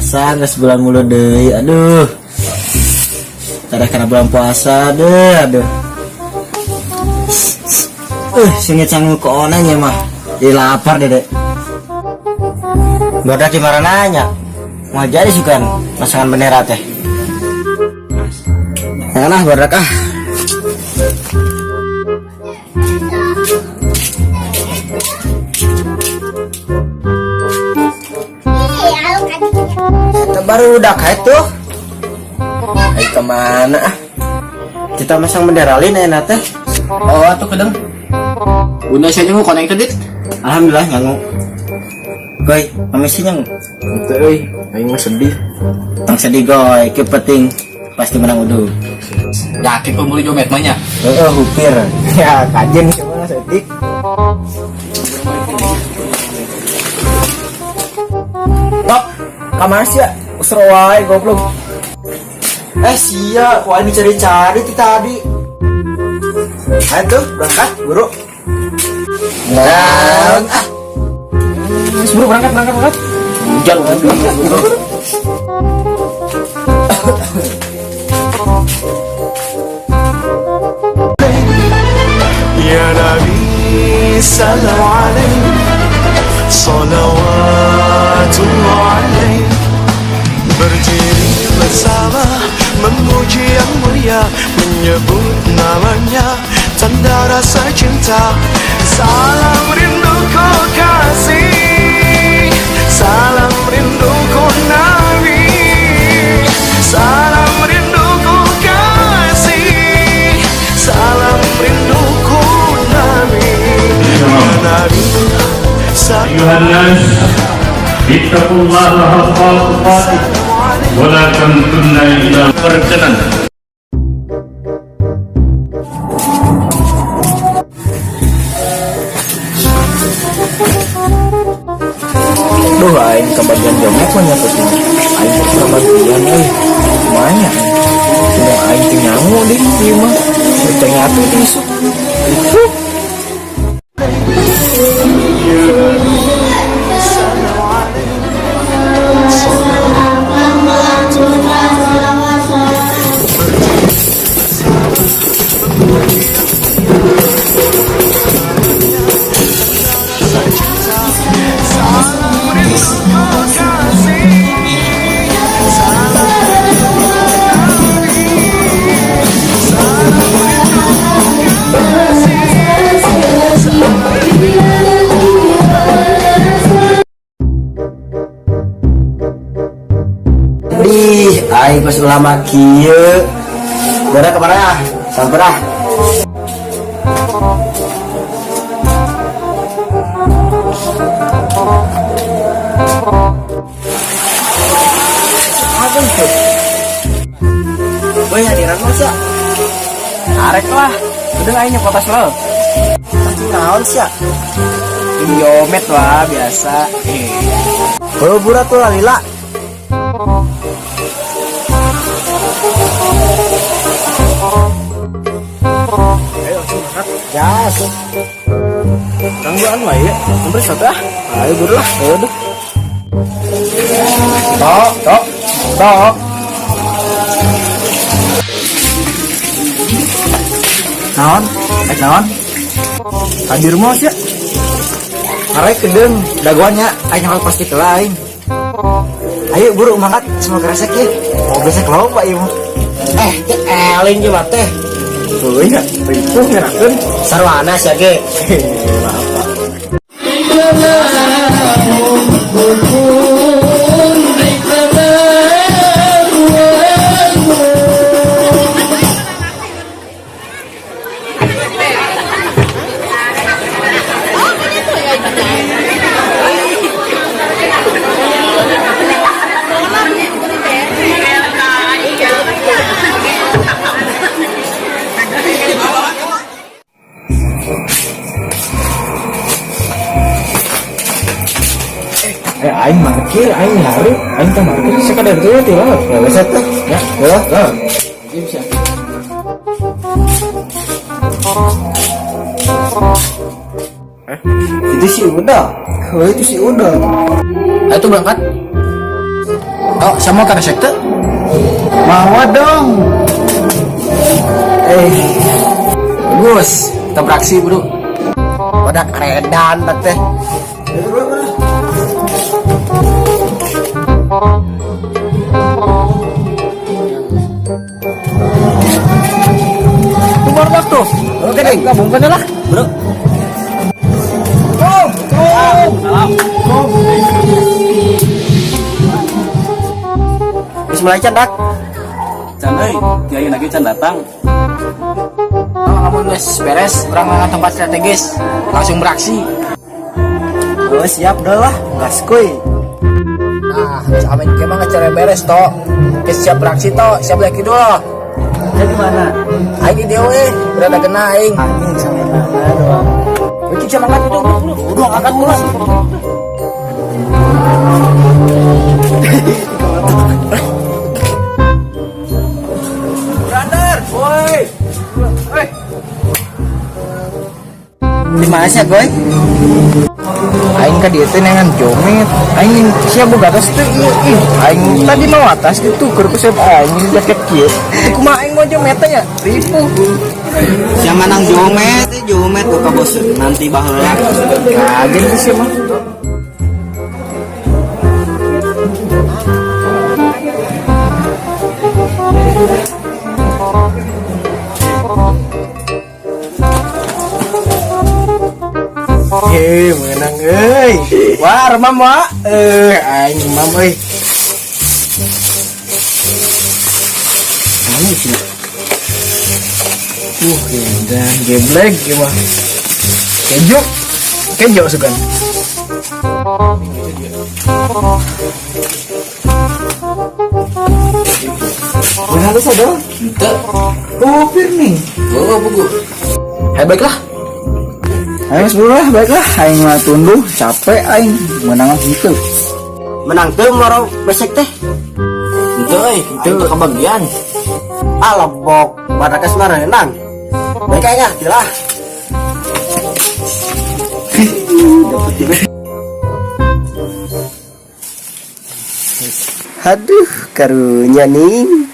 puasa nggak sebulan mulu deh, aduh. Karena bulan puasa deh, aduh. Singit sanggup ke onanya mah, jadi lapar deh. Badak gimana nanya? Mau jadi sukan pasangan bendera teh. Nah, badak ah. Kita baru udah kayak tuh. Ayo kemana? Kita masang bendera lain enak teh. Oh, atuh kedeng. Bunda saya nyangu connected dit. Alhamdulillah nyangu. Goy, permisi nyangu. Itu euy, aing mah sedih. Tang sedih goy, kepenting pasti menang udah. Yakin pembeli jomet mah nya. Hupir. Ya, kajen coba setik. Tok, kamar sih ya? Usro wae goblok. Sia, wah ini cari-cari ti tadi. Ayo tuh, berangkat, buru. Nah, buru berangkat. Jangan buru. Ya Nabi salam alaih, salawatullah alaih. Berdiri bersama memuji yang mulia, menyebut namanya, tanda rasa cinta. Salam rinduku kasih, salam rinduku Nabi, salam rinduku kasih, salam rinduku Nabi. Ya Nabi أيها الناس اتقوا الله حق تقاته ولا تموتن إلا perkenan. Duh, aing kebagian jomet mah nyatu sih. Aing kebagian lumayan. Cuma aing teu nyangu deh ieu mah. Teu nyatu di isuk. Aing pas ulama kieu. Beda kemana? Samperah. Apa itu? Boy hadiran masa? Arek lah. Udah aing nyokotas lo. Tapi naon sih ya? Jomet lah biasa. Buru-buru tuh Lila. Ayo semangat. Gas. Gangguan wae ya. Nomor 1 ah. Ayo buru lah. Ayo deh. Tok. Naon? Hadir mos ya. Arek kedeng dagoannya aing hal pasti ke lain. Ayo buru mangkat semoga resek ya. Mau besek loba ieu mah. Eling ge teh. Tuh ya, itu ngerakeun sarwana sia ge. Maaf, Pak. Aing markir, aing ngaruh, aing tak markir sekadar itu ya tilah, ya bisa tuh, ya, lah. Bisa. Itu si udah, itu si udah. Ayo tuh berangkat. Tok, sama karesek tuh? Mau dong. Bagus, kita beraksi bro. Udah keredan teh. Tunggu waktu. Oke deh, gabungkan lah, bro. Bismillah dak. Can euy, kiai lagi can datang. Kamu guys beres, orang nggak tempat strategis, langsung beraksi. Oh siap dah lah, gaskui. Nah, amin gimana cara beres toh? Kita siap beraksi toh, siap lagi dulu. Jadi mana? Aing dia weh, berada kena aing. Aing sama mana doang. Wajib sama angkat itu, udah angkat mulai. Brother, boy. Di mana sih, boy? Aing ka dieu teh nengan jomet. Aing sia boga tos teh ieu. Aing tadi mau atas gitu keur kusep aing jaket kieu. Kumaha aing mau jomet teh nya? Ribu. Sia manang jomet gua ka bos nanti baheula. Kaget sih mah. Menang euy. Wah, remam wa. Aing remam euy. Anu sih. Dan geblek gimana? Kejo sugan. Benar tuh sadar? Henteu. Oh, nih. Oh, buku. Baiklah. Ayo sebelah, baiklah. Aing mah tunduh, capek aing menang gitu. Menang teu maro besek teh. Henteu euy, henteu kebagian. Alabok, barakas marenang. Baik aing ah, gila. Aduh, karunya nih.